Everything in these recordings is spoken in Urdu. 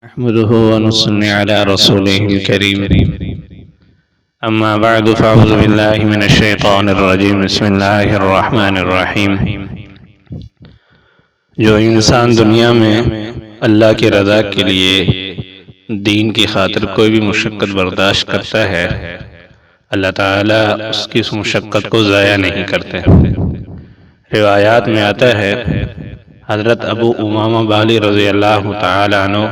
نحمده ونصلي على رسوله الكريم أما بعد فأعوذ بالله من الشيطان الرجيم بسم الله الرحمن الرحیم۔ جو انسان دنیا میں اللہ کی رضا کے لیے دین کی خاطر کوئی بھی مشقت برداشت کرتا ہے، اللہ تعالیٰ اس کی اس مشقت کو ضائع نہیں کرتے۔ روایات میں آتا ہے حضرت ابو امامہ باہلی رضی اللہ تعالی عنہ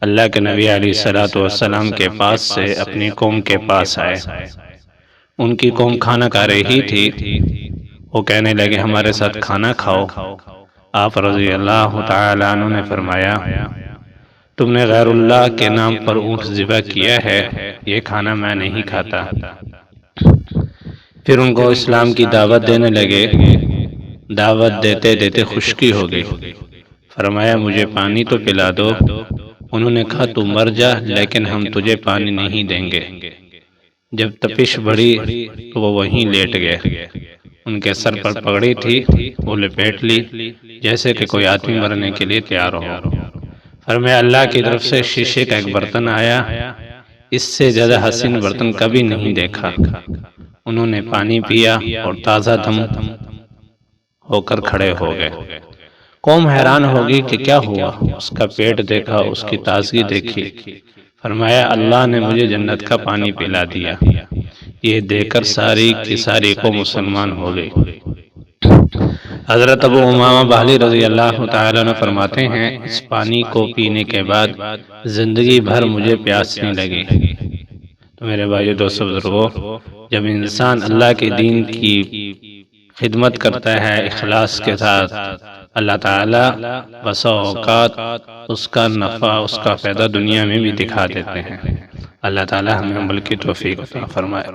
اللہ کے نبی علیہ السلام کے پاس سے اپنی قوم کے پاس آئے۔ ان کی قوم کھانا کھا رہی تھی، وہ کہنے لگے ہمارے ساتھ کھانا کھاؤ۔ آپ رضی اللہ تعالی عنہ نے فرمایا تم نے غیر اللہ کے نام پر اونٹ ذبح کیا ہے، یہ کھانا میں نہیں کھاتا۔ پھر ان کو اسلام کی دعوت دینے لگے۔ دعوت دیتے دیتے خشکی ہو گئی۔ فرمایا مجھے پانی تو پلا دو۔ انہوں نے کہا تو مر جا لیکن ہم تجھے پانی نہیں دیں گے۔ جب تپش بڑھی تو وہ وہیں لیٹ گئے۔ ان کے سر پر پگڑی تھی، وہ لپیٹ لی جیسے کہ کوئی آدمی مرنے کے لیے تیار ہو۔ فرمایا اللہ کی طرف سے شیشے کا ایک برتن آیا، اس سے زیادہ حسین برتن کبھی نہیں دیکھا۔ انہوں نے پانی پیا اور تازہ دم ہو کر کھڑے ہو گئے۔ قوم حیران ہوگی کہ کیا ہوا، اس کا پیٹ دیکھا، اس کی تازگی دیکھی۔ فرمایا اللہ نے مجھے جنت کا پانی پلا دیا۔ یہ دیکھ کر ساری کی ساری قوم مسلمان ہو گئی۔ حضرت ابو امامہ باہلی رضی اللہ تعالیٰ عنہ فرماتے ہیں اس پانی کو پینے کے بعد زندگی بھر مجھے پیاس نہیں لگی۔ تو میرے بھائیو دوستو بزرگو، جب انسان اللہ کے دین کی خدمت کرتا ہے اخلاص کے ساتھ، اللہ تعالیٰ بسا اوقات اس کا نفع، اس کا فائدہ دنیا میں بھی دکھا دیتے ہیں۔ اللہ تعالیٰ ہمیں عمل کی توفیق عطا فرمائے۔